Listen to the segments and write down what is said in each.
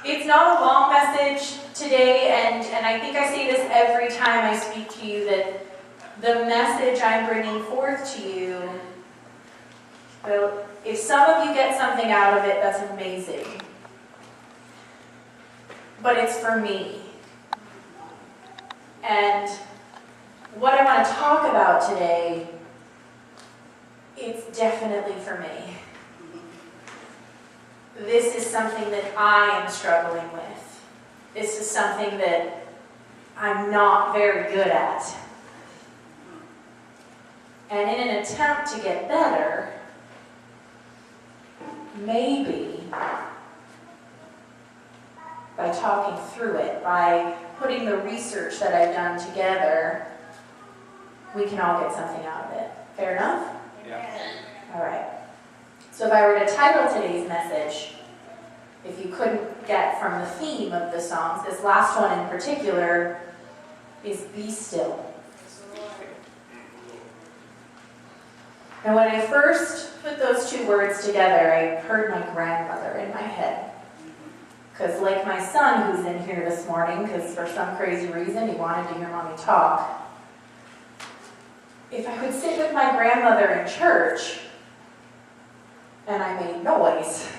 It's not a long message today, and I think I say this every time I speak to you, that the message I'm bringing forth to you, well, if some of you get something out of it, that's amazing. But it's for me. And what I want to talk about today, it's definitely for me. This is something that I am struggling with. This is something that I'm not very good at. And in an attempt to get better, maybe by talking through it, by putting the research that I've done together, we can all get something out of it. Fair enough? Yeah. All right. So if I were to title today's message, if you couldn't get from the theme of the songs, this last one in particular is Be Still. And when I first put those two words together, I heard my grandmother in my head. Because like my son who's in here this morning, because for some crazy reason he wanted to hear Mommy talk, if I could sit with my grandmother in church and I made noise,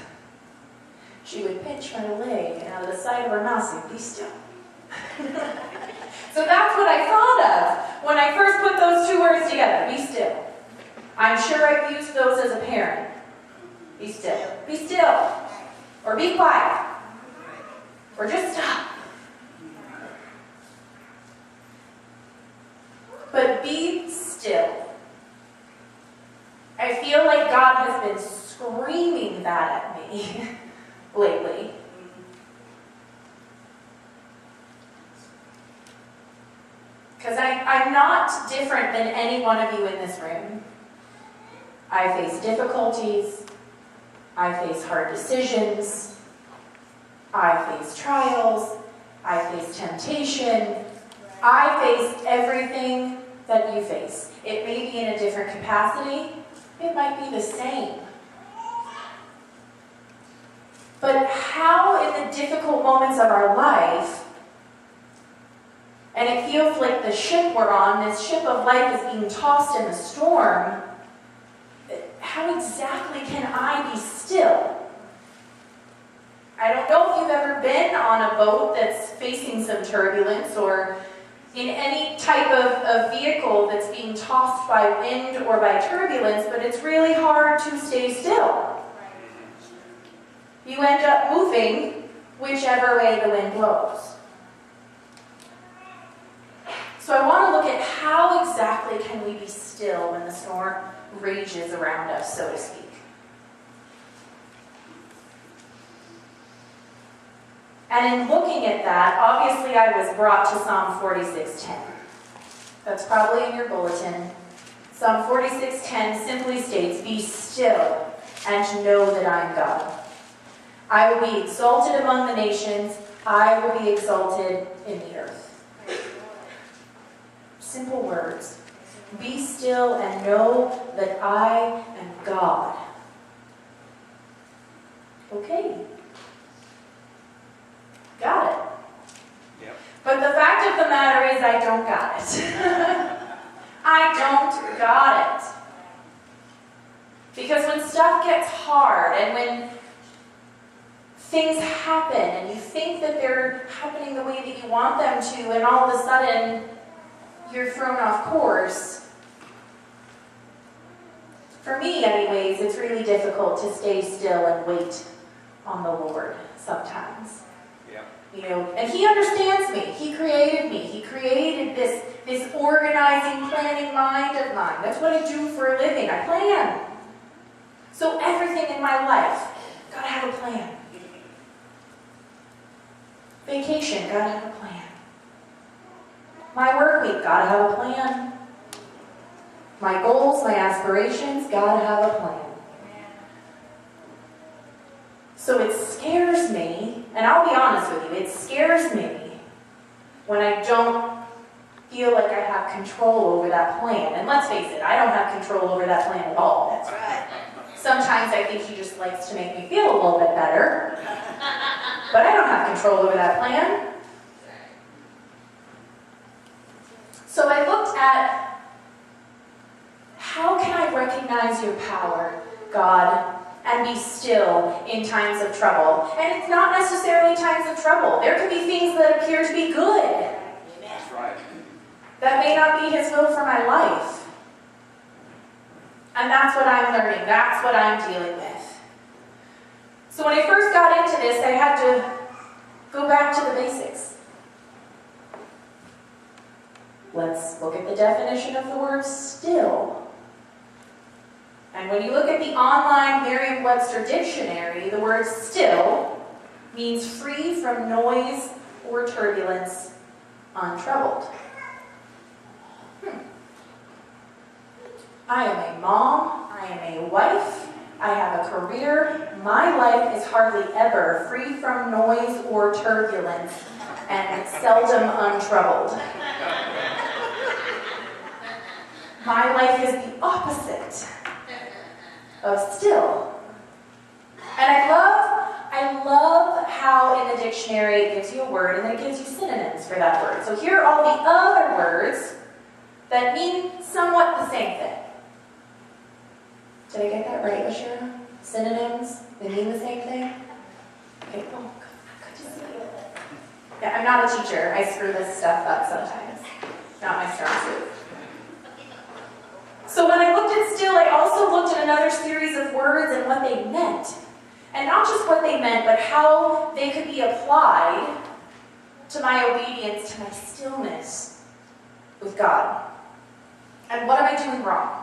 she would pinch my leg and out of the side of her mouth say, "Be still." So that's what I thought of when I first put those two words together, be still. I'm sure I've used those as a parent. Be still. Be still. Or be quiet. Or just stop. But be still. I feel like God has been screaming that at me lately. Because I'm not different than any one of you in this room. I face difficulties. I face hard decisions. I face trials. I face temptation. I face everything that you face. It may be in a different capacity. It might be the same. But how in the difficult moments of our life, and it feels like the ship we're on, this ship of life is being tossed in the storm, how exactly can I be still? I don't know if you've ever been on a boat that's facing some turbulence or in any type of vehicle that's being tossed by wind or by turbulence, but it's really hard to stay still. You end up moving whichever way the wind blows. So I want to look at how exactly can we be still when the storm rages around us, so to speak. And in looking at that, obviously I was brought to Psalm 46:10. That's probably in your bulletin. Psalm 46:10 simply states, "Be still and know that I am God. I will be exalted among the nations. I will be exalted in the earth." Simple words. Be still and know that I am God. Okay. Got it. Yep. But the fact of the matter is I don't got it. I don't got it. Because when stuff gets hard and when things happen and you think that they're happening the way that you want them to, and all of a sudden you're thrown off course. For me, anyways, it's really difficult to stay still and wait on the Lord sometimes. Yeah. You know, and He understands me. He created me. He created this organizing, planning mind of mine. That's what I do for a living. I plan. So everything in my life, gotta have a plan. Vacation, gotta have a plan. My work week, gotta have a plan. My goals, my aspirations, gotta have a plan. So it scares me, and I'll be honest with you, it scares me when I don't feel like I have control over that plan. And let's face it, I don't have control over that plan at all. That's right. Sometimes I think He just likes to make me feel a little bit better. but I don't have control over that plan. So I looked at, how can I recognize your power, God, and be still in times of trouble? And it's not necessarily times of trouble. There could be things that appear to be good. That's right. That may not be His will for my life. And that's what I'm learning. That's what I'm dealing with. So when I first got into this, I had to go back to the basics. Let's look at the definition of the word still. And when you look at the online Merriam-Webster dictionary, the word still means free from noise or turbulence, untroubled. I am a mom, I am a wife, I have a career. My life is hardly ever free from noise or turbulence, and seldom untroubled. My life is the opposite of still. And I love how in the dictionary it gives you a word and then it gives you synonyms for that word. So here are all the other words that mean somewhat the same thing. Did I get that right, Ashira? Synonyms, they mean the same thing? Okay, oh, good to see you. Yeah, I'm not a teacher. I screw this stuff up sometimes. Not my strong suit. So when I looked at still, I also looked at another series of words and what they meant. And not just what they meant, but how they could be applied to my obedience, to my stillness with God. And what am I doing wrong?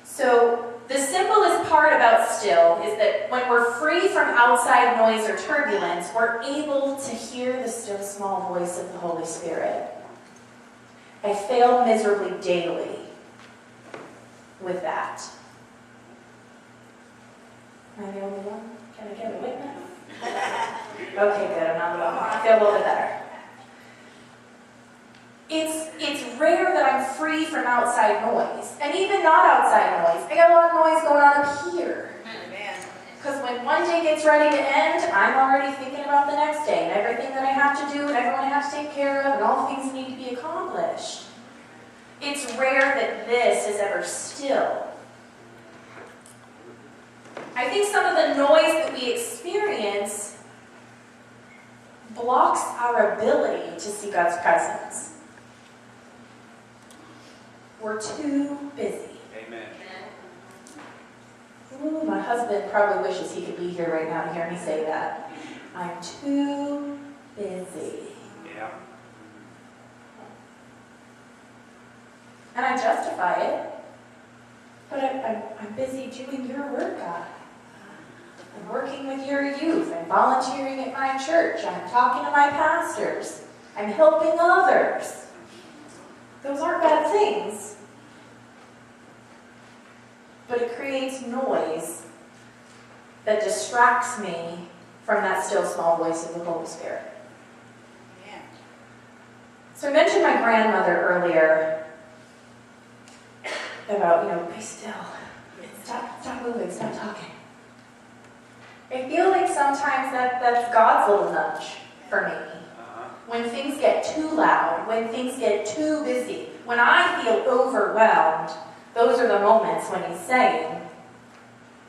So the simplest part about still is that when we're free from outside noise or turbulence, we're able to hear the still small voice of the Holy Spirit. I fail miserably daily with that. Am I the only one? Can I get a witness? Okay, good. I'm not the only one. I feel a little bit better. It's rare that I'm free from outside noise, and even not outside noise. I got a lot of noise going on up here. Because when one day gets ready to end, I'm already thinking about the next day and everything that I have to do and everyone I have to take care of and all the things that need to be accomplished. It's rare that this is ever still. I think some of the noise that we experience blocks our ability to see God's presence. We're too busy. Amen. Ooh, my husband probably wishes he could be here right now to hear me say that. I'm too busy. Yeah. And I justify it. But I'm busy doing your work, God. I'm working with your youth. I'm volunteering at my church. I'm talking to my pastors. I'm helping others. Those aren't bad things. But it creates noise that distracts me from that still small voice of the Holy Spirit. Yeah. So I mentioned my grandmother earlier about, be still. Stop moving, stop talking. I feel like sometimes that's God's little nudge for me. When things get too loud, when things get too busy, when I feel overwhelmed, those are the moments when He's saying,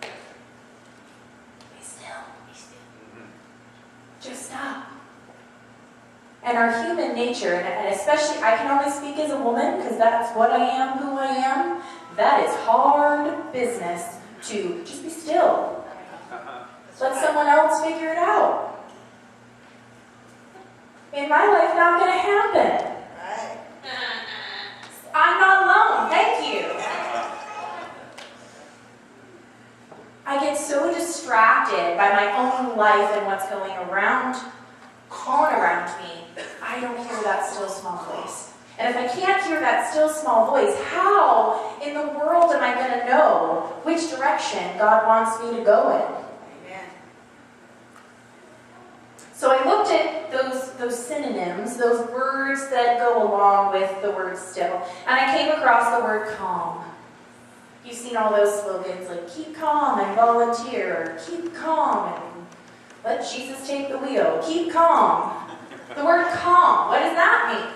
be still, be still. Just stop. And our human nature, and especially, I can only speak as a woman because that's what I am, who I am, that is hard business to just be still. Let someone else figure it out. In my life, not going to happen. Right. I'm not alone. Thank you. I get so distracted by my own life and what's going around me, I don't hear that still small voice. And if I can't hear that still small voice, how in the world am I going to know which direction God wants me to go in? Amen. So I looked at those synonyms, those words that go along with the word still, and I came across the word calm. You've seen all those slogans like keep calm and volunteer, or keep calm and Let Jesus take the wheel. Keep calm. The word calm, what does that mean?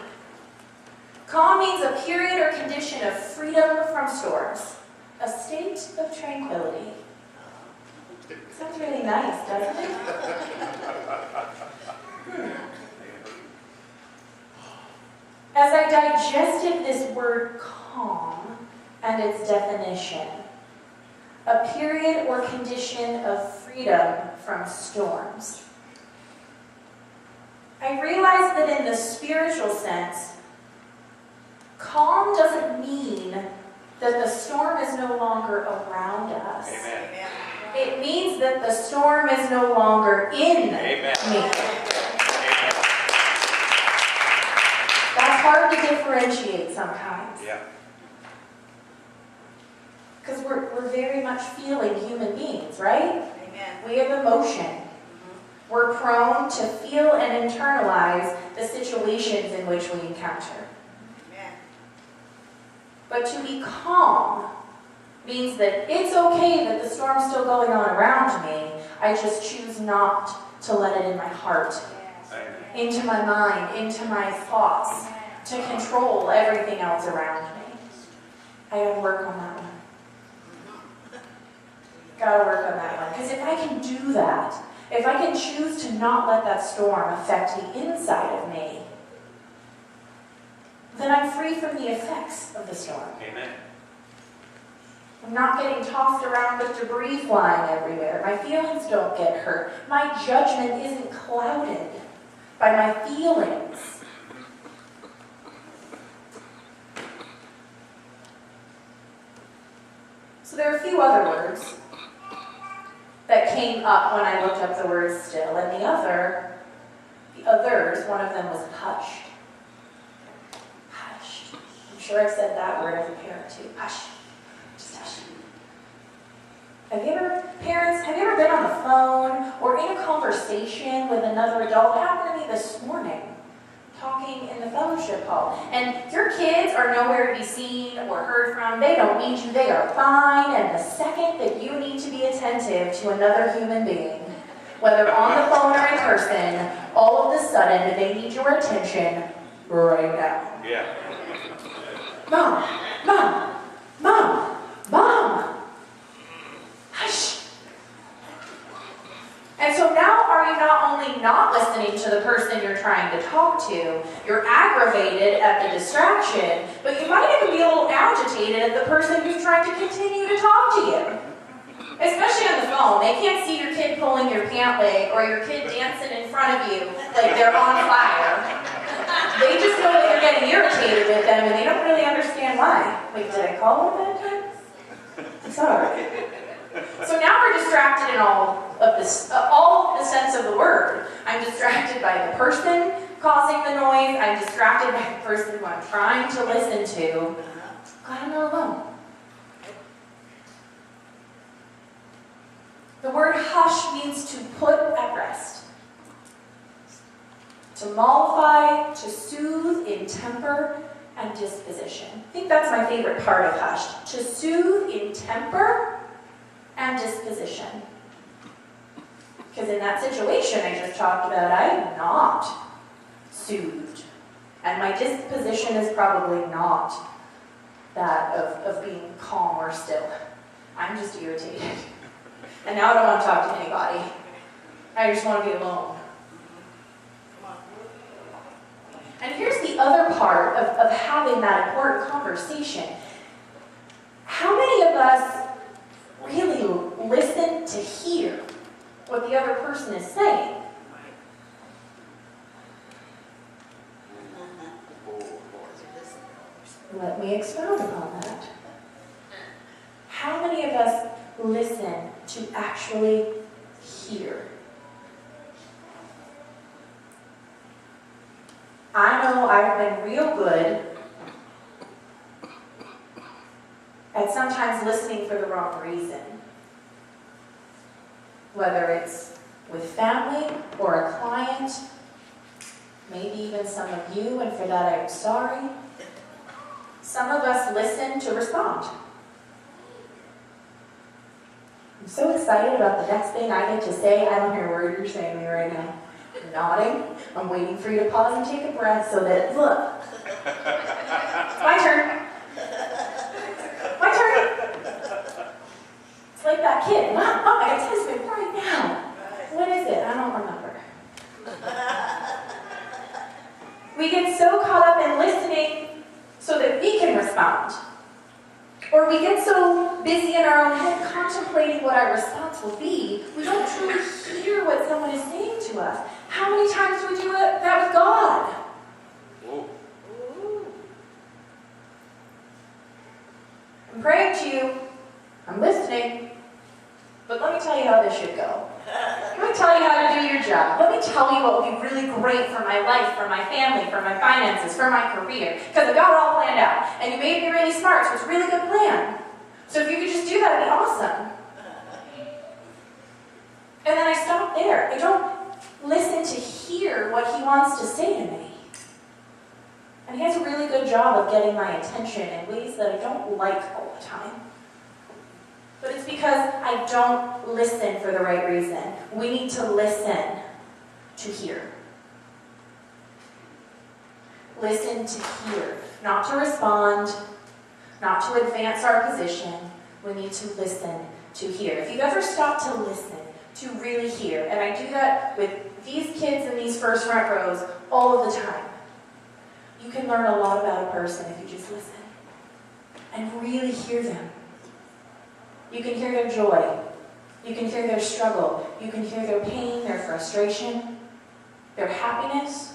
Calm means a period or condition of freedom from storms. A state of tranquility. Sounds really nice, doesn't it? As I digested this word calm and its definition, a period or condition of freedom from storms, I realized that in the spiritual sense, calm doesn't mean that the storm is no longer around us. Amen. It means that the storm is no longer in Amen. me. Amen. That's hard to differentiate sometimes. Yeah. Because we're very much feeling human beings, right? Amen. We have emotion. We're prone to feel and internalize the situations in which we encounter. Amen. But to be calm means that it's okay that the storm's still going on around me. I just choose not to let it in my heart, Amen. into my mind, into my thoughts, to control everything else around me. I gotta work on that one. Gotta work on that one. Because if I can do that, if I can choose to not let that storm affect the inside of me, then I'm free from the effects of the storm. Amen. I'm not getting tossed around with debris flying everywhere. My feelings don't get hurt. My judgment isn't clouded by my feelings. So there are a few other words that came up when I looked up the word still, and the others, one of them was hushed. Hushed. I'm sure I've said that word as a parent too. Hush. Just hush. Parents, have you ever been on the phone or in a conversation with another adult? It happened to me this morning, talking in the fellowship hall. And your kids are nowhere to be seen or heard from. They don't need you. They are fine. And the second that you need to be attentive to another human being, whether on the phone or in person, all of a sudden they need your attention right now. Yeah. Mom, Mom, Mom, Mom. Hush. And so now are you not only not listening to the person you're trying to talk to, you're aggravated at the distraction, but you might even be a little agitated at the person who's trying to continue to talk to you. Especially on the phone. They can't see your kid pulling your pant leg or your kid dancing in front of you like they're on fire. They just know that you're getting irritated with them and they don't really understand why. Wait, did I call them that time? Sorry. So now we're distracted in all of the sense of the word. I'm distracted by the person causing the noise. I'm distracted by the person who I'm trying to listen to. Glad I'm not alone. The word hush means to put at rest, to mollify, to soothe in temper and disposition. I think that's my favorite part of hushed. To soothe in temper and disposition. Because in that situation I just talked about, I am not soothed. And my disposition is probably not that of being calm or still. I'm just irritated. And now I don't want to talk to anybody. I just want to be alone. And here's the other part of having that important conversation. How many of us really listen to hear what the other person is saying? Let me expound upon that. How many of us listen to actually hear? I know I've been real good at sometimes listening for the wrong reason. Whether it's with family or a client, maybe even some of you, and for that I'm sorry. Some of us listen to respond. so excited about the next thing I get to say. I don't hear a word you're saying to me right now. You're nodding. I'm waiting for you to pause and take a breath so that, look. My turn. My turn. It's like that kid. Wow, oh, I got tested right now. What is it? I don't remember. We get so caught up in listening so that we can respond. Or we get so busy in our own head contemplating what our response will be, we don't truly hear what someone is saying to us. How many times do we do that with God? Whoa. I'm praying to you. I'm listening. But let me tell you how this should go. Let me tell you how to do your job. Let me tell you what would be really great for my life, for my family, for my finances, for my career. Because I got it all planned out. And you made me really smart, so it's a really good plan. So if you could just do that, it'd be awesome. And then I stop there. I don't listen to hear what he wants to say to me. And he has a really good job of getting my attention in ways that I don't like all the time. But it's because I don't listen for the right reason. We need to listen to hear. Listen to hear. Not to respond, not to advance our position. We need to listen to hear. If you've ever stopped to listen, to really hear, and I do that with these kids in these first front rows all of the time, you can learn a lot about a person if you just listen and really hear them. You can hear their joy. You can hear their struggle. You can hear their pain, their frustration, their happiness.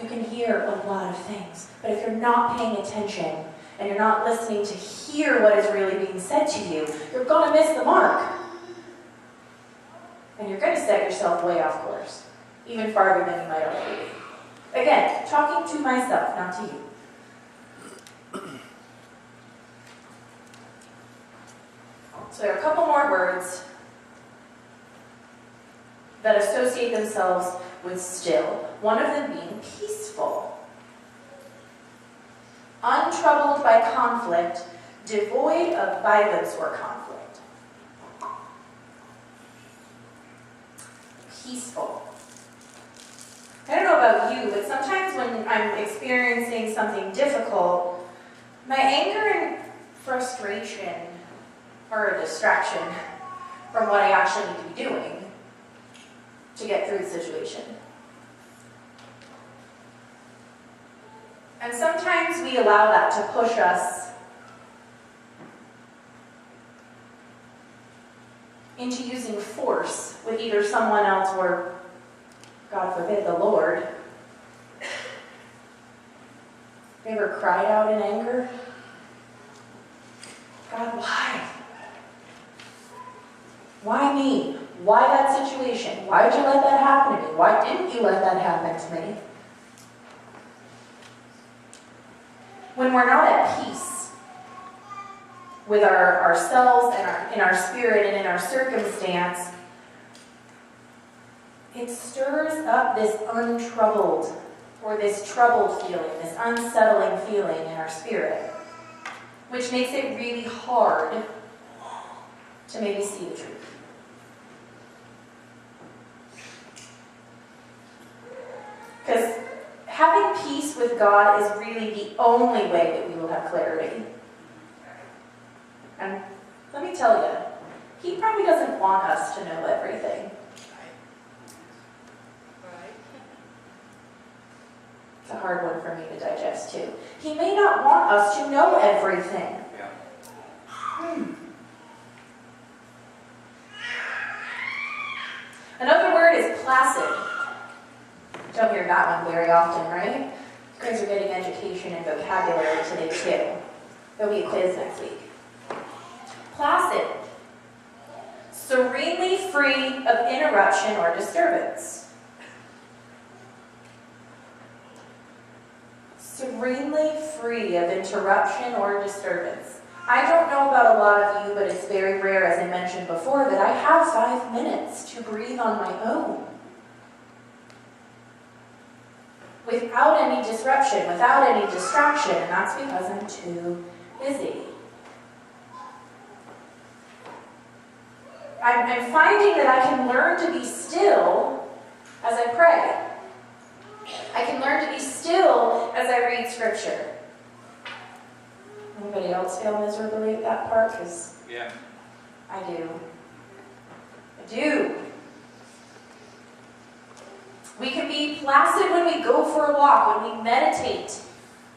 You can hear a lot of things. But if you're not paying attention and you're not listening to hear what is really being said to you, you're going to miss the mark. And you're going to set yourself way off course, even farther than you might already be. Again, talking to myself, not to you. So there are a couple more words that associate themselves with still. One of them being peaceful. Untroubled by conflict, devoid of violence or conflict. Peaceful. I don't know about you, but sometimes when I'm experiencing something difficult, my anger and frustration are a distraction from what I actually need to be doing to get through the situation. And sometimes we allow that to push us into using force with either someone else or, God forbid, the Lord. Have you ever cried out in anger? God, why? Why me? Why that situation? Why did you let that happen to me? Why didn't you let that happen to me? When we're not at peace with ourselves and in our spirit and in our circumstance, it stirs up this untroubled or this troubled feeling, this unsettling feeling in our spirit, which makes it really hard to maybe see the truth. Because having peace with God is really the only way that we will have clarity. And let me tell you, He probably doesn't want us to know everything. It's a hard one for me to digest too. He may not want us to know everything. Another word is placid. Don't hear that one very often, right? You guys are getting education and vocabulary today too. There'll be a quiz next week. Placid. Serenely free of interruption or disturbance. Serenely free of interruption or disturbance. I don't know about a lot of you, but it's very rare, as I mentioned before, that I have 5 minutes to breathe on my own. Without any disruption, without any distraction, and that's because I'm too busy. I'm finding that I can learn to be still as I pray. I can learn to be still as I read Scripture. Anybody else feel miserably at that part? Because yeah, I do. I do. We can be placid when we go for a walk, when we meditate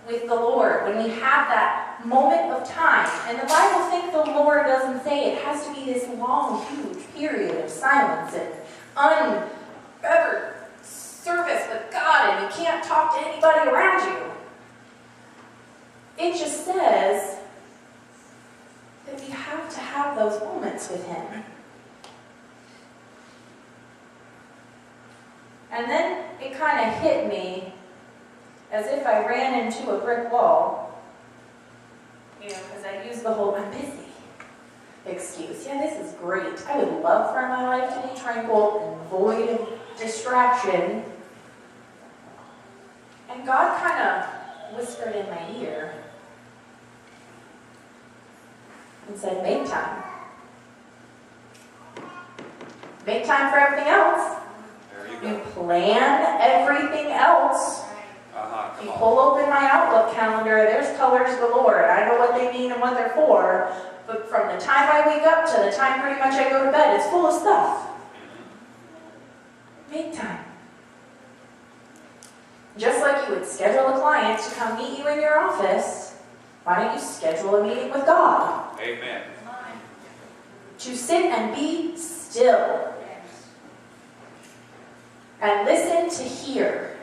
with the Lord, when we have that moment of time. And the Bible thinks the Lord doesn't say it has to be this long, huge period of silence and unfettered service with God, and you can't talk to anybody around you. It just says that we have to have those moments with Him. And then it kind of hit me as if I ran into a brick wall. Because I used the whole "I'm busy" excuse. Yeah, this is great. I would love for my life to be tranquil and void of distraction. And God kind of whispered in my ear and said, make time. Make time for everything else. You plan everything else. You pull open my Outlook calendar, there's colors galore. I know what they mean and what they're for. But from the time I wake up to the time pretty much I go to bed, it's full of stuff. Make time. Just like you would schedule a client to come meet you in your office, why don't you schedule a meeting with God? Amen. To sit and be still. And listen to hear.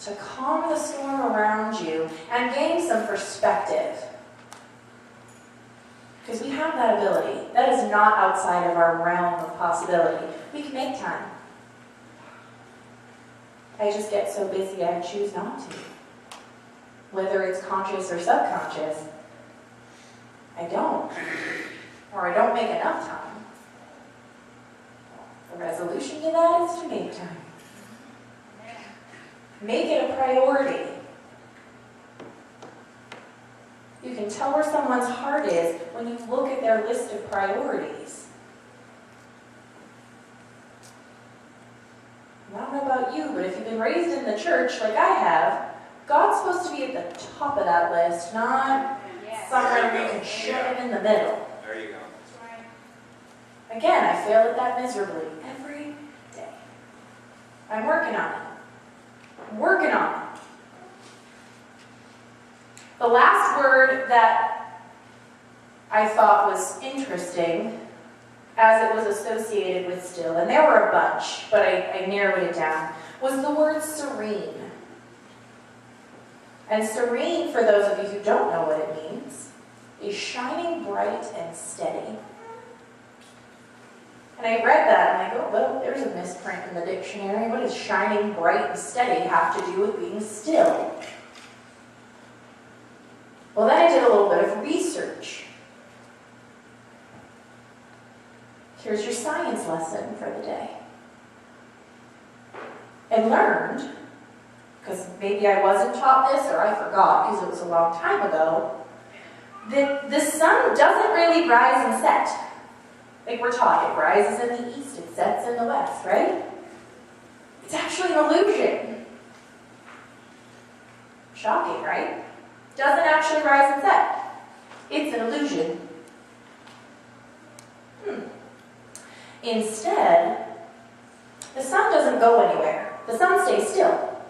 To calm the storm around you and gain some perspective. Because we have that ability. That is not outside of our realm of possibility. We can make time. I just get so busy I choose not to. Whether it's conscious or subconscious, I don't. Or I don't make enough time. The resolution to that is to make time. Make it a priority. You can tell where someone's heart is when you look at their list of priorities. I don't know about you, but if you've been raised in the church like I have, God's supposed to be at the top of that list, not somewhere we can shove it in the middle. There you go. Again, I fail at that miserably every day. I'm working on it. I'm working on it. The last word that I thought was interesting as it was associated with still, and there were a bunch, but I narrowed it down, was the word serene. And serene, for those of you who don't know what it means, is shining bright and steady. And I read that and I go, well, there's a misprint in the dictionary. What does shining bright and steady have to do with being still? Well, then I did a little bit of research. Here's your science lesson for the day. I learned, because maybe I wasn't taught this or I forgot because it was a long time ago, that the sun doesn't really rise and set. Like we're taught, it rises in the east, it sets in the west, right? It's actually an illusion. Shocking, right? Doesn't actually rise and set. It's an illusion. Instead, the sun doesn't go anywhere. The sun stays still.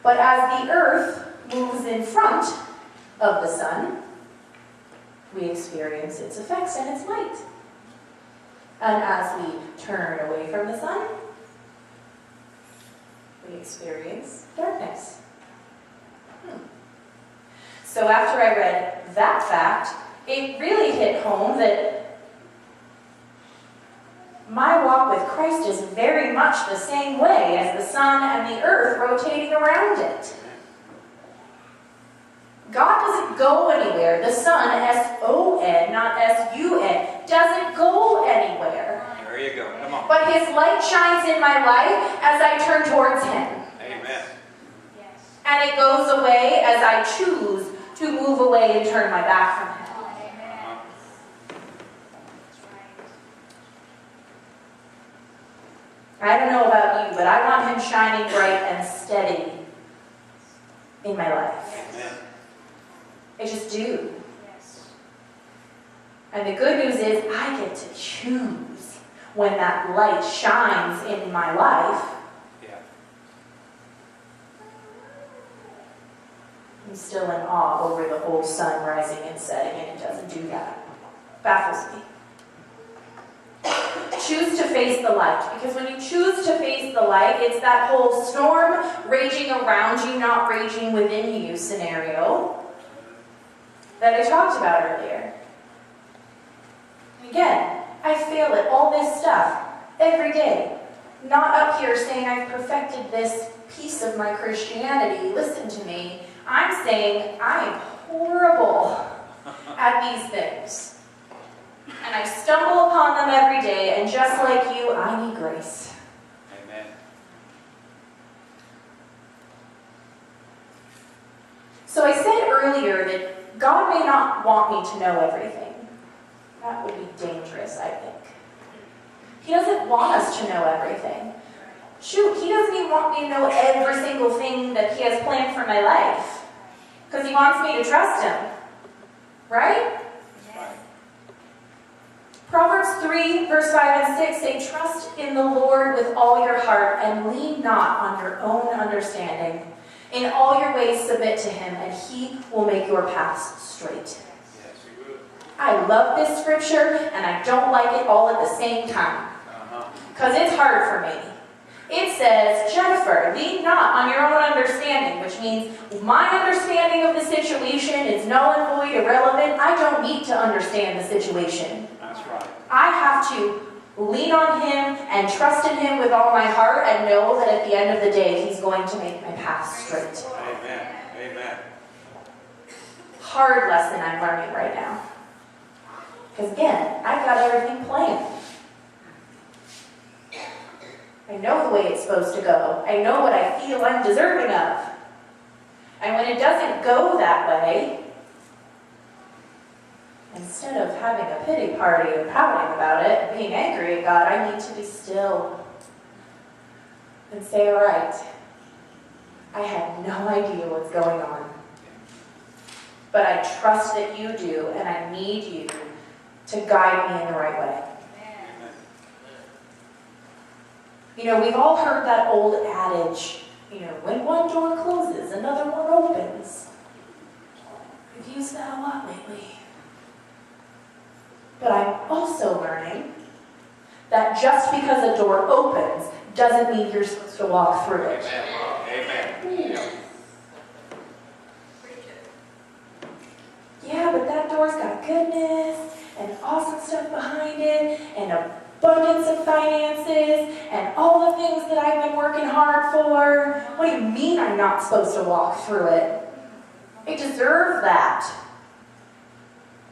But as the earth moves in front of the sun, we experience its effects and its light. And as we turn away from the sun, we experience darkness. So after I read that fact, it really hit home that my walk with Christ is very much the same way as the sun and the earth rotating around it. God doesn't go anywhere. The sun, S-O-N, not S-U-N, doesn't go anywhere. There you go. Come on. But His light shines in my life as I turn towards Him. Amen. And it goes away as I choose to move away and turn my back from Him. I don't know about you, but I want him shining bright and steady in my life. I just do. And the good news is I get to choose when that light shines in my life. I'm still in awe over the whole sun rising and setting, and it doesn't do that. Baffles me. Choose to face the light, because when you choose to face the light, it's that whole storm raging around you, not raging within you scenario that I talked about earlier. And again, I fail at all this stuff every day. Not up here saying I've perfected this piece of my Christianity. Listen to me. I'm saying I'm horrible at these things. And I stumble upon them every day, and just like you, I need grace. Amen. So I said earlier that God may not want me to know everything. That would be dangerous, I think. He doesn't want us to know everything. Shoot, he doesn't even want me to know every single thing that he has planned for my life. Because he wants me to trust him. Right? Proverbs 3, verse 5 and 6 say, trust in the Lord with all your heart and lean not on your own understanding. In all your ways submit to him, and he will make your paths straight. Yes, he will. I love this scripture, and I don't like it all at the same time. Because it's hard for me. It says, Jennifer, lean not on your own understanding, which means my understanding of the situation is null and void, irrelevant. I don't need to understand the situation. That's right. I have to lean on him and trust in him with all my heart and know that at the end of the day, he's going to make my path straight. Amen. Amen. Hard lesson I'm learning right now. Because again, I've got everything planned. I know the way it's supposed to go. I know what I feel I'm deserving of. And when it doesn't go that way, instead of having a pity party and pouting about it and being angry at God, I need to be still and say, all right, I have no idea what's going on. But I trust that you do, and I need you to guide me in the right way. You know, we've all heard that old adage, you know, when one door closes, another one opens. We've used that a lot lately. But I'm also learning that just because a door opens doesn't mean you're supposed to walk through it. Amen. Yeah, but that door's got goodness and awesome stuff behind it and abundance of finances and all the things that I've been working hard for. What do you mean I'm not supposed to walk through it? I deserve that.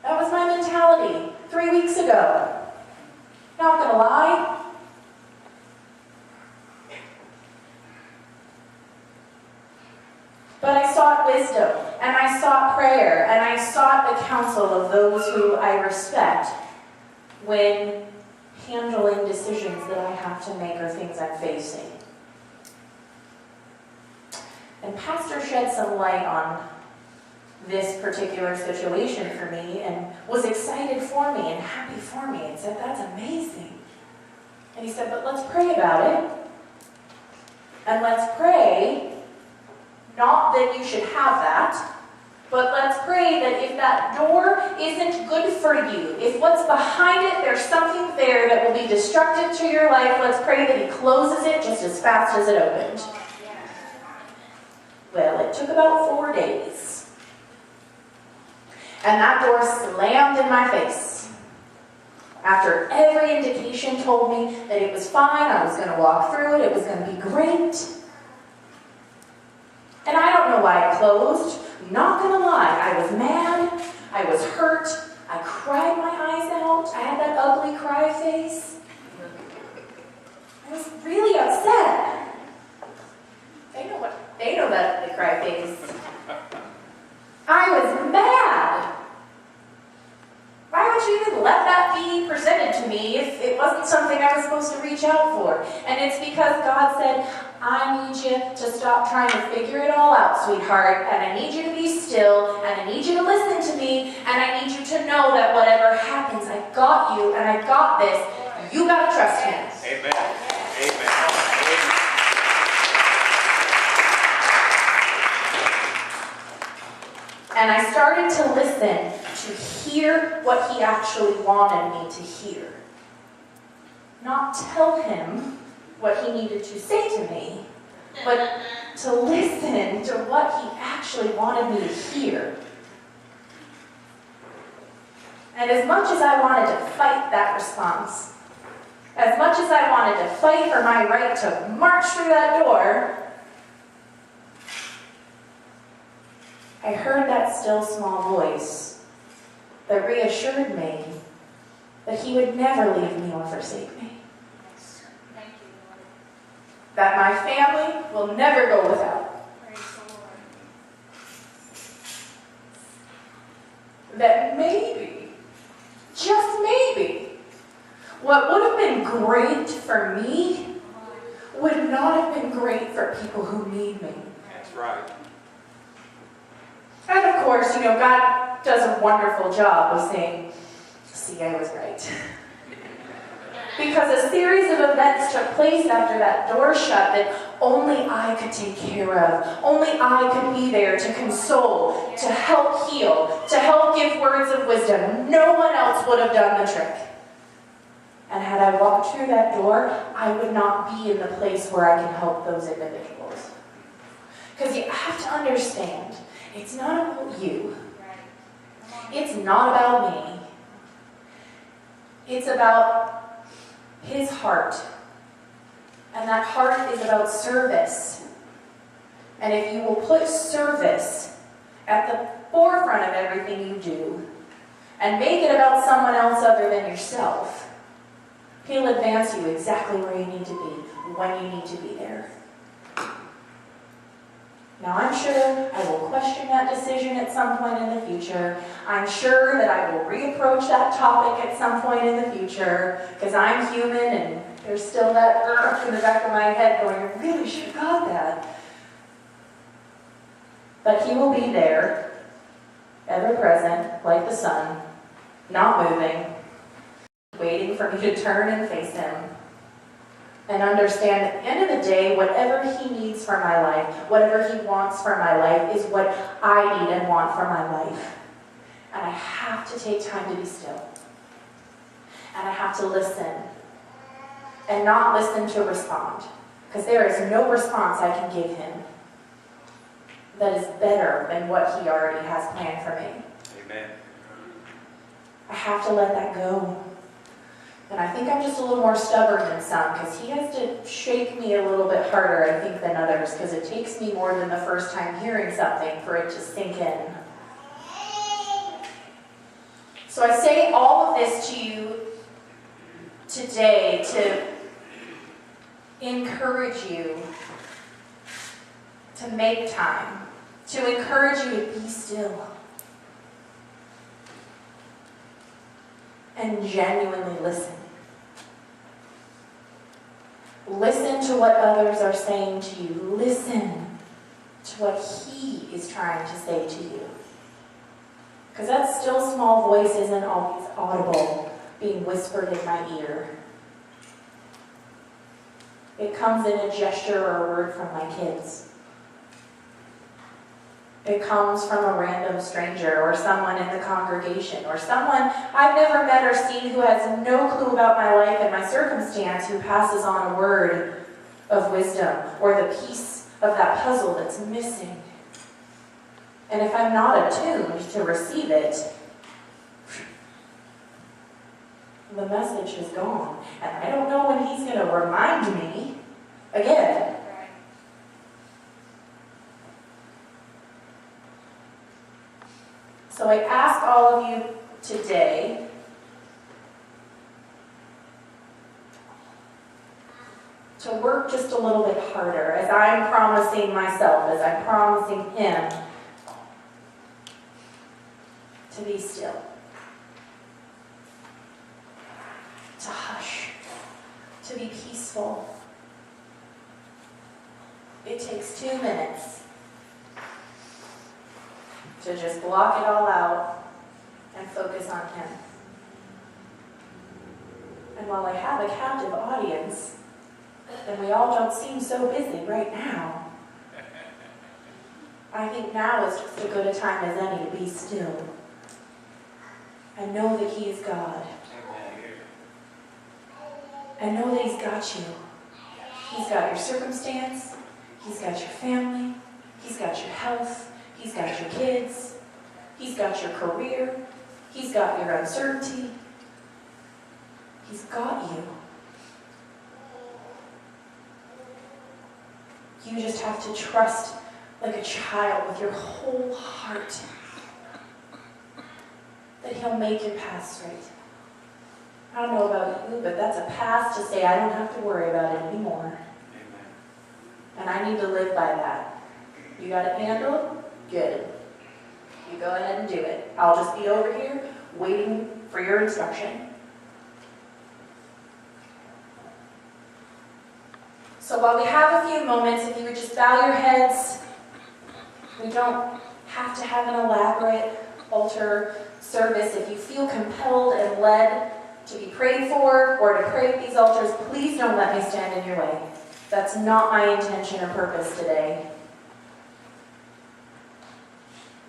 That was my mentality 3 weeks ago. Not gonna lie. But I sought wisdom, and I sought prayer, and I sought the counsel of those who I respect when handling decisions that I have to make or things I'm facing. And Pastor shed some light on this particular situation for me and was excited for me and happy for me and said, that's amazing. And he said, but let's pray about it. And let's pray, not that you should have that, but let's pray that if that door isn't good for you, if what's behind it, there's something there that will be destructive to your life, let's pray that he closes it just as fast as it opened. Well, it took about 4 days. And that door slammed in my face. After every indication told me that it was fine, I was going to walk through it, it was going to be great. And I don't know why it closed. Not gonna lie, I was mad, I was hurt, I cried my eyes out, I had that ugly cry face. I was really upset. They know that ugly cry face. I was mad. Why would you even let that be presented to me if it wasn't something I was supposed to reach out for? for. And it's because God said, I need you to stop trying to figure it all out, sweetheart, and I need you to be still, and I need you to listen to me, and I need you to know that whatever happens, I got you, and I got this. You gotta trust me. Amen. Amen. And I started to listen to hear what he actually wanted me to hear. Not tell him what he needed to say to me, but to listen to what he actually wanted me to hear. And as much as I wanted to fight that response, as much as I wanted to fight for my right to march through that door, I heard that still small voice that reassured me that he would never leave me or forsake me. Thank you, Lord. That my family will never go without. Praise the Lord. That maybe, just maybe, what would have been great for me would not have been great for people who need me. That's right. And of course, God does a wonderful job of saying, see, I was right. Because a series of events took place after that door shut that only I could take care of. Only I could be there to console, to help heal, to help give words of wisdom. No one else would have done the trick. And had I walked through that door, I would not be in the place where I can help those individuals. Because you have to understand, it's not about you. It's not about me. It's about his heart. And that heart is about service. And if you will put service at the forefront of everything you do, and make it about someone else other than yourself, he'll advance you exactly where you need to be, when you need to be there. Now, I'm sure I will question that decision at some point in the future. I'm sure that I will reapproach that topic at some point in the future, because I'm human and there's still that in the back of my head going, I really should have got that. But he will be there, ever present, like the sun, not moving, waiting for me to turn and face him. And understand at the end of the day, whatever he needs for my life, whatever he wants for my life, is what I need and want for my life. And I have to take time to be still. And I have to listen. And not listen to respond. Because there is no response I can give him that is better than what he already has planned for me. Amen. I have to let that go. And I think I'm just a little more stubborn than some, because he has to shake me a little bit harder, I think, than others, because it takes me more than the first time hearing something for it to sink in. So I say all of this to you today to encourage you to make time, to encourage you to be still. And genuinely listen. Listen to what others are saying to you. Listen to what he is trying to say to you. Because that still small voice isn't always audible, being whispered in my ear. It comes in a gesture or a word from my kids. It comes from a random stranger or someone in the congregation or someone I've never met or seen who has no clue about my life and my circumstance, who passes on a word of wisdom or the piece of that puzzle that's missing. And if I'm not attuned to receive it, the message is gone. And I don't know when he's going to remind me again. So I ask all of you today to work just a little bit harder, as I'm promising myself, as I'm promising him, to be still, to hush, to be peaceful. peaceful. It takes 2 minutes to just block it all out and focus on Him. And while I have a captive audience, and we all don't seem so busy right now, I think now is just as good a time as any to be still and know that He is God. And know that He's got you. He's got your circumstance. He's got your family. He's got your health. He's got your kids. He's got your career. He's got your uncertainty. He's got you. You just have to trust like a child with your whole heart that He'll make your path straight. I don't know about you, but that's a path to say I don't have to worry about it anymore. Amen. And I need to live by that. You got it handled? Good. You go ahead and do it. I'll just be over here waiting for your instruction. So while we have a few moments, if you would just bow your heads. We don't have to have an elaborate altar service. If you feel compelled and led to be prayed for or to pray at these altars, please don't let me stand in your way. That's not my intention or purpose today.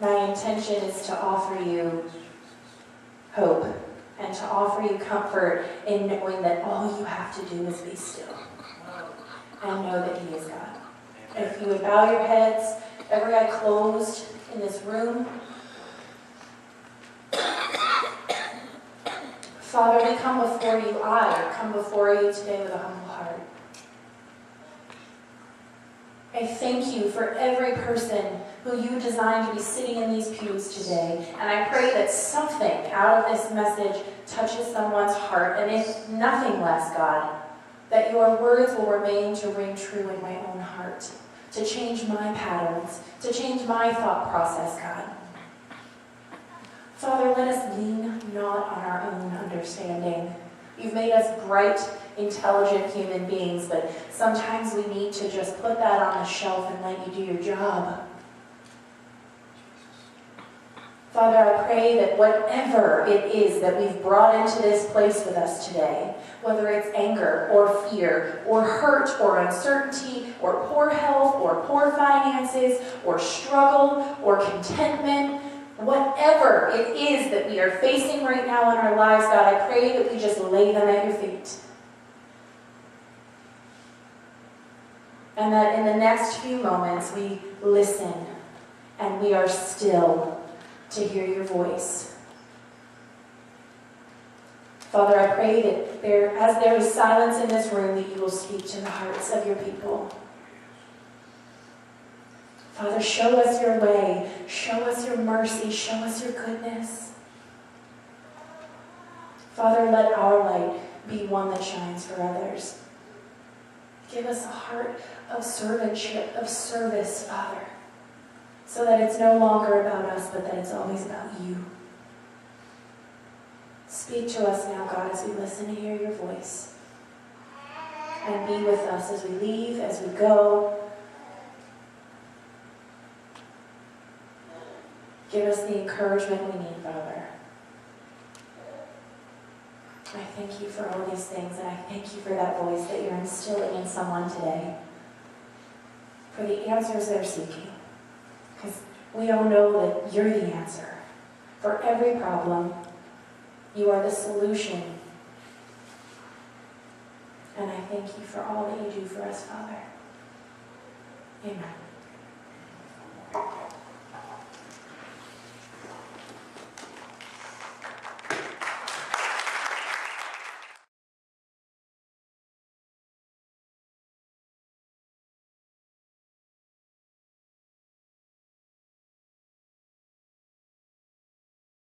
My intention is to offer you hope and to offer you comfort in knowing that all you have to do is be still and know that He is God. If you would bow your heads, every eye closed in this room. Father, we come before you. I come before you today with a humble heart. I thank you for every person who you designed to be sitting in these pews today. And I pray that something out of this message touches someone's heart. And if nothing less, God, that your words will remain to ring true in my own heart, to change my patterns, to change my thought process, God. Father, let us lean not on our own understanding. You've made us bright, intelligent human beings, but sometimes we need to just put that on the shelf and let you do your job. Father, I pray that whatever it is that we've brought into this place with us today, whether it's anger or fear or hurt or uncertainty or poor health or poor finances or struggle or contentment, whatever it is that we are facing right now in our lives, God, I pray that we just lay them at your feet. And that in the next few moments we listen and we are still to hear your voice. Father, I pray that as there is silence in this room, that you will speak to the hearts of your people. Father, show us your way. Show us your mercy. Show us your goodness. Father, let our light be one that shines for others. Give us a heart of servantship, of service, Father, so that it's no longer about us, but that it's always about you. Speak to us now, God, as we listen to hear your voice. And be with us as we leave, as we go. Give us the encouragement we need, Father. I thank you for all these things, and I thank you for that voice that you're instilling in someone today, for the answers they're seeking. Because we all know that you're the answer for every problem. You are the solution. And I thank you for all that you do for us, Father. Amen.